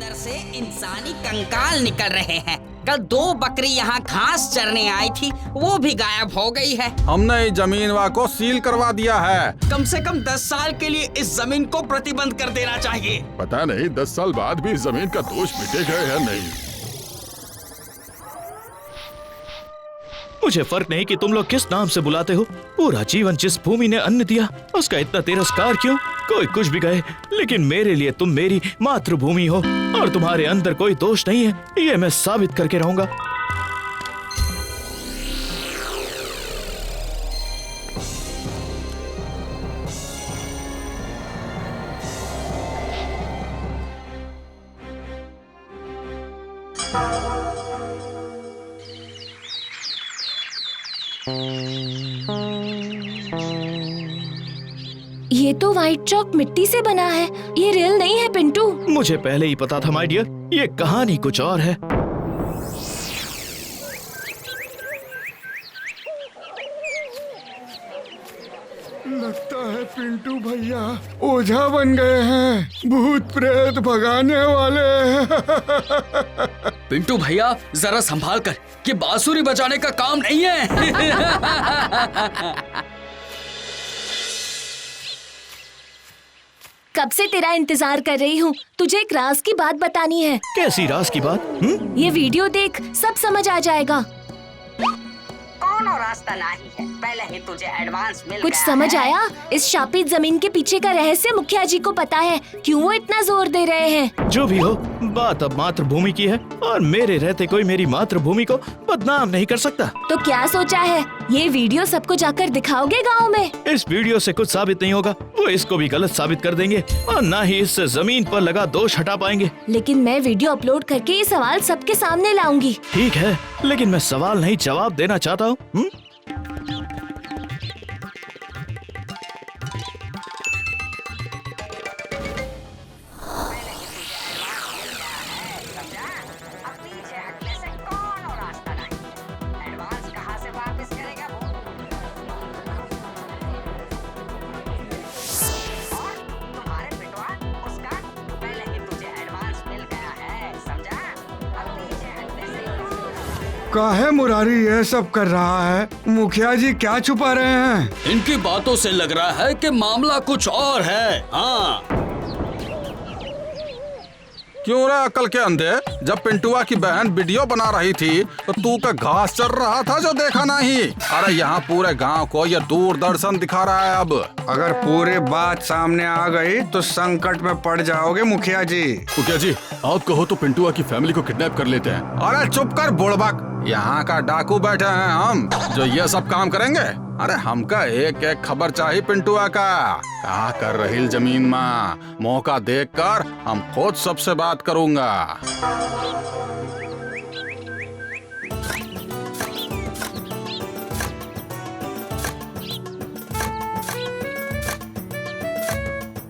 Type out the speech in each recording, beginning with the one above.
अंदर से इंसानी कंकाल निकल रहे हैं। कल 2 बकरी यहाँ घास चरने आई थी, वो भी गायब हो गई है। हमने इस जमीन को सील करवा दिया है। कम से कम 10 साल के लिए इस जमीन को प्रतिबंध कर देना चाहिए। पता नहीं 10 साल बाद भी इस जमीन का दोष मिटेगा या नहीं। मुझे फर्क नहीं कि तुम लोग किस नाम से बुलाते हो। पूरा जीवन जिस भूमि ने अन्न दिया उसका इतना तिरस्कार क्यों? कोई कुछ भी कहे, लेकिन मेरे लिए तुम मेरी मातृभूमि हो और तुम्हारे अंदर कोई दोष नहीं है, ये मैं साबित करके रहूंगा। ये तो व्हाइट चॉक मिट्टी से बना है, ये रियल नहीं है पिंटू। मुझे पहले ही पता था माय डियर, ये कहानी कुछ और है। लगता है पिंटू भैया ओझा बन गए हैं, भूत प्रेत भगाने वाले। पिंटू भैया जरा संभाल कर, ये बांसुरी बजाने का काम नहीं है। कब से तेरा इंतजार कर रही हूँ, तुझे एक राज की बात बतानी है। कैसी राज की बात? ये वीडियो देख, सब समझ आ जाएगा। कौनो रास्ता नहीं है, पहले ही तुझे एडवांस मिल कुछ गया समझ है। आया? इस शापित जमीन के पीछे का रहस्य मुखिया जी को पता है, क्यों वो इतना जोर दे रहे हैं। जो भी हो, बात अब मातृभूमि की है और मेरे रहते कोई मेरी मातृभूमि को बदनाम नहीं कर सकता। तो क्या सोचा है, ये वीडियो सबको जाकर दिखाओगे गाँव में? इस वीडियो से कुछ साबित नहीं होगा, वो इसको भी गलत साबित कर देंगे और न ही इससे जमीन पर लगा दोष हटा पाएंगे। लेकिन मैं वीडियो अपलोड करके ये सवाल सबके सामने लाऊंगी। ठीक है, लेकिन मैं सवाल नहीं जवाब देना चाहता हूँ। अब पीछे हटने से कौनो रास्ता नहीं। एडवांस कहाँ से वापस करेगा वो? और तुम्हारे पिटवा उसका पहले ही तुझे एडवांस मिल गया है, समझा? अब पीछे हटने से काहे मुरारी ये सब कर रहा है? मुखिया जी क्या छुपा रहे हैं? इनकी बातों से लग रहा है कि मामला कुछ और है। हाँ, क्यों रे अकल के अंधे? जब पिंटुआ की बहन वीडियो बना रही थी तो तू का घास चर रहा था जो देखा नहीं? अरे यहाँ पूरे गांव को ये दूरदर्शन दिखा रहा है। अब अगर पूरी बात सामने आ गई तो संकट में पड़ जाओगे मुखिया जी। मुखिया जी, आप कहो तो पिंटुआ की फैमिली को किडनैप कर लेते हैं। अरे चुप कर बुड़बक, यहाँ का डाकू बैठे हैं हम जो ये सब काम करेंगे। अरे हमका एक एक खबर चाहिए पिंटुआ का, क्या कर रही जमीन में। मौका देखकर हम खुद सबसे बात करूंगा।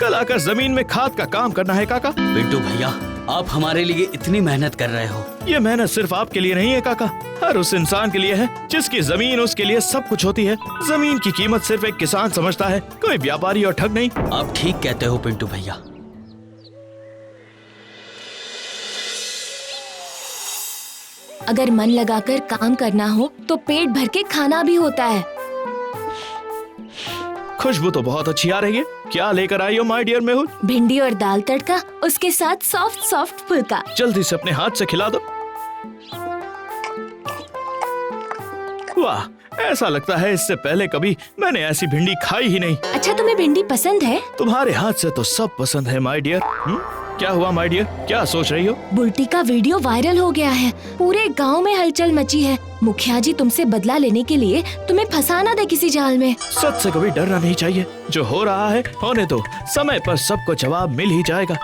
कल आकर जमीन में खाद का काम करना है काका। पिंटू भैया आप हमारे लिए इतनी मेहनत कर रहे हो। ये मेहनत सिर्फ आपके लिए नहीं है काका, हर उस इंसान के लिए है जिसकी जमीन उसके लिए सब कुछ होती है। जमीन की कीमत सिर्फ एक किसान समझता है, कोई व्यापारी और ठग नहीं। आप ठीक कहते हो पिंटू भैया। अगर मन लगाकर काम करना हो तो पेट भर के खाना भी होता है। खुशबू तो बहुत अच्छी आ रही है, क्या लेकर आई हो माय डियर मेहुल? भिंडी और दाल तड़का, उसके साथ सॉफ्ट सॉफ्ट फुल्का। जल्दी से अपने हाथ से खिला दो। वाह, ऐसा लगता है इससे पहले कभी मैंने ऐसी भिंडी खाई ही नहीं। अच्छा, तुम्हें भिंडी पसंद है? तुम्हारे हाथ से तो सब पसंद है माय डियर। क्या हुआ माय डियर, क्या सोच रही हो? बुल्टी का वीडियो वायरल हो गया है, पूरे गांव में हलचल मची है। मुखिया जी तुमसे बदला लेने के लिए तुम्हें फंसाना दे किसी जाल में। सच से कभी डरना नहीं चाहिए, जो हो रहा है होने दो, समय पर सबको जवाब मिल ही जाएगा।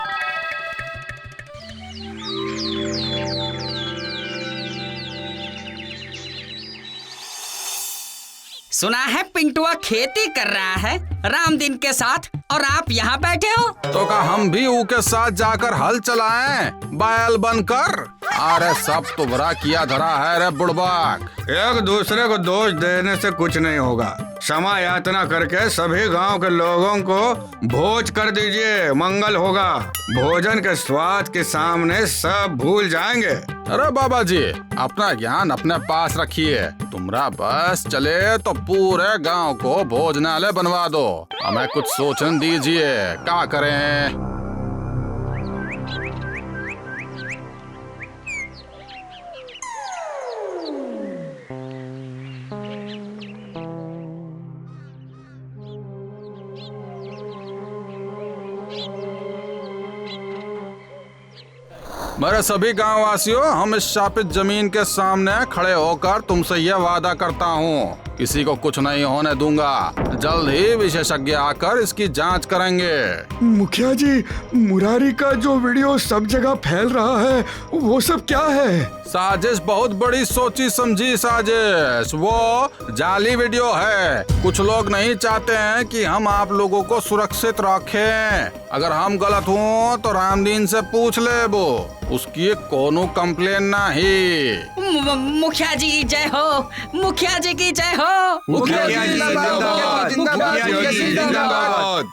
सुना है पिंटुआ खेती कर रहा है रामदीन के साथ, और आप यहाँ बैठे हो। तो का हम भी ऊ के साथ जाकर हल चलाएं, बैल बनकर? अरे सब तुभरा किया धरा है रे बुड़बक। एक दूसरे को दोष देने से कुछ नहीं होगा। क्षमा यातना करके सभी गांव के लोगों को भोज कर दीजिए, मंगल होगा। भोजन के स्वाद के सामने सब भूल जाएंगे। अरे बाबा जी, अपना ज्ञान अपने पास रखिए। तुम्हारा बस चले तो पूरे गांव को भोजनालय बनवा दो। हमें कुछ सोचने दीजिए, क्या करें। मेरे सभी गांव वासियों, हम इस शापित जमीन के सामने खड़े होकर तुमसे यह वादा करता हूँ, किसी को कुछ नहीं होने दूंगा। जल्द ही विशेषज्ञ आकर इसकी जांच करेंगे। मुखिया जी, मुरारी का जो वीडियो सब जगह फैल रहा है, वो सब क्या है? साजिश, बहुत बड़ी सोची समझी साजिश। वो जाली वीडियो है। कुछ लोग नहीं चाहते हैं कि हम आप लोगों को सुरक्षित रखें। अगर हम गलत हों तो रामदीन से पूछ ले, वो उसकी कोनो कंप्लेन नहीं। मुखिया जी जय हो, मुखिया जी की जय हो। मुखिया जी जिंदाबाद, मुखिया जी जिंदाबाद।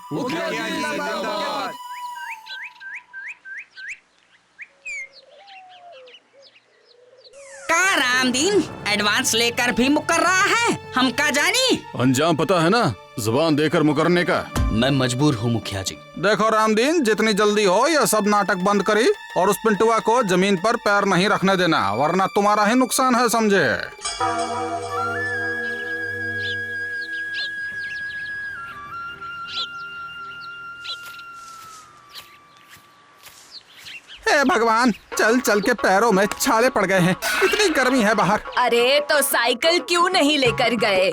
का रामदीन एडवांस लेकर भी मुकर रहा है, हम का जानी। अंजाम पता है ना, जुबान देकर मुकरने का। मैं मजबूर हूँ मुखिया जी। देखो रामदीन, जितनी जल्दी हो यह सब नाटक बंद करी और उस पिंटुआ को जमीन पर पैर नहीं रखने देना, वरना तुम्हारा ही नुकसान है, समझे। हे भगवान, चल चल के पैरों में छाले पड़ गए हैं। इतनी गर्मी है बाहर। अरे तो साइकिल क्यों नहीं लेकर गए?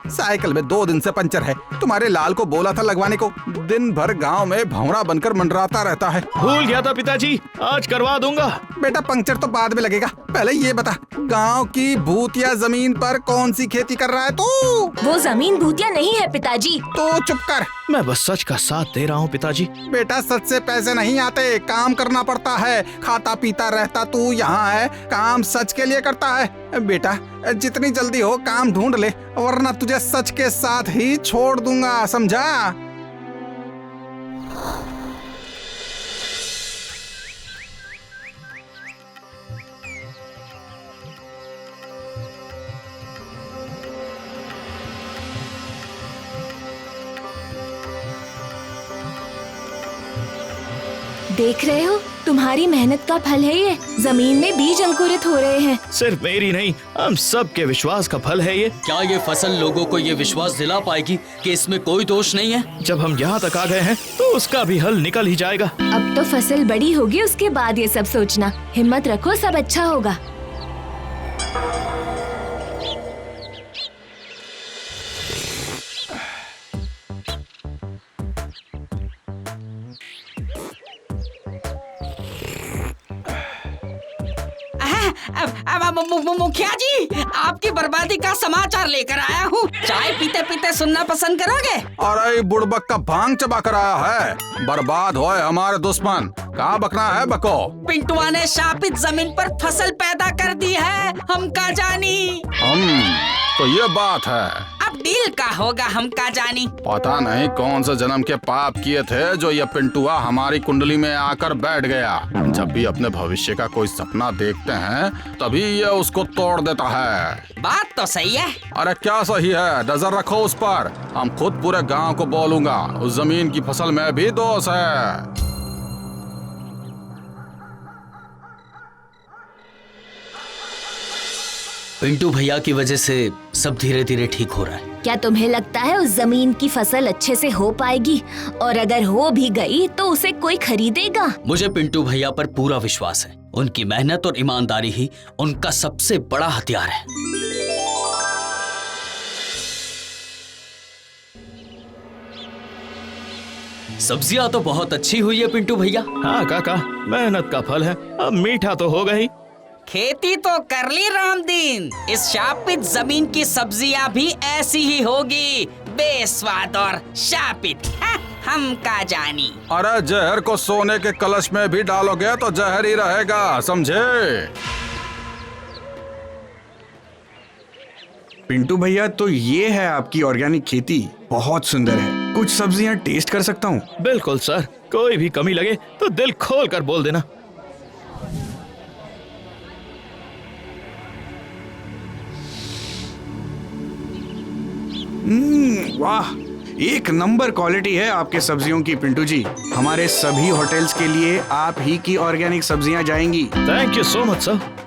साइकिल में 2 दिन से पंचर है। तुम्हारे लाल को बोला था लगवाने को। दिन भर गांव में भंवरा बनकर मंडराता रहता है। भूल गया था पिताजी, आज करवा दूंगा। बेटा, पंचर तो बाद में लगेगा, पहले ये बता, गांव की भूतिया जमीन पर कौन सी खेती कर रहा है तू? वो जमीन भूतिया नहीं है पिताजी। तो चुप कर। मैं बस सच का साथ दे रहा हूँ पिताजी। बेटा, सच से पैसे नहीं आते, काम करना पड़ता है। खाता पीता रहता तू यहाँ है, काम सच के लिए करता है। बेटा, जितनी जल्दी हो काम ढूंढ ले, वरना तुझे सच के साथ ही छोड़ दूंगा, समझा? देख रहे हो, तुम्हारी मेहनत का फल है ये। जमीन में बीज अंकुरित हो रहे हैं। सिर्फ मेरी नहीं, हम सब के विश्वास का फल है ये। क्या ये फसल लोगों को ये विश्वास दिला पाएगी कि इसमें कोई दोष नहीं है? जब हम यहाँ तक आ गए हैं तो उसका भी हल निकल ही जाएगा। अब तो फसल बड़ी होगी, उसके बाद ये सब सोचना। हिम्मत रखो, सब अच्छा होगा। मुखिया जी, आपकी बर्बादी का समाचार लेकर आया हूँ। चाय पीते पीते सुनना पसंद करोगे? अरे बुड़बक का भांग चबा कर आया है। बर्बाद होए हमारे दुश्मन। कहाँ बकना है बको? पिंटुआ ने शापित जमीन पर फसल पैदा कर दी है, हम का जानी। तो ये बात है। अब डील का होगा, हम का जानी। पता नहीं कौन से जन्म के पाप किए थे जो ये पिंटुआ हमारी कुंडली में आकर बैठ गया। जब भी अपने भविष्य का कोई सपना देखते हैं तभी ये उसको तोड़ देता है। बात तो सही है। अरे क्या सही है, नजर रखो उस पर। हम खुद पूरे गांव को बोलूंगा, उस जमीन की फसल में भी दोष है। पिंटू भैया की वजह से सब धीरे धीरे ठीक हो रहा है। क्या तुम्हें लगता है उस जमीन की फसल अच्छे से हो पाएगी? और अगर हो भी गई तो उसे कोई खरीदेगा? मुझे पिंटू भैया पर पूरा विश्वास है। उनकी मेहनत और ईमानदारी ही उनका सबसे बड़ा हथियार है। सब्जियां तो बहुत अच्छी हुई है पिंटू भैया। हाँ काका, मेहनत का फल है, अब मीठा तो होगा ही। खेती तो कर ली रामदीन, इस शापित जमीन की सब्जियां भी ऐसी ही होगी, बेस्वाद और शापित। हम का जानी। अरे जहर को सोने के कलश में भी डालोगे तो जहर ही रहेगा, समझे? पिंटू भैया, तो ये है आपकी ऑर्गेनिक खेती, बहुत सुंदर है। कुछ सब्जियां टेस्ट कर सकता हूँ? बिल्कुल सर, कोई भी कमी लगे तो दिल खोल कर बोल देना। वाह, एक नंबर क्वालिटी है आपके सब्जियों की पिंटू जी। हमारे सभी होटल्स के लिए आप ही की ऑर्गेनिक सब्जियां जाएंगी। Thank you so much sir.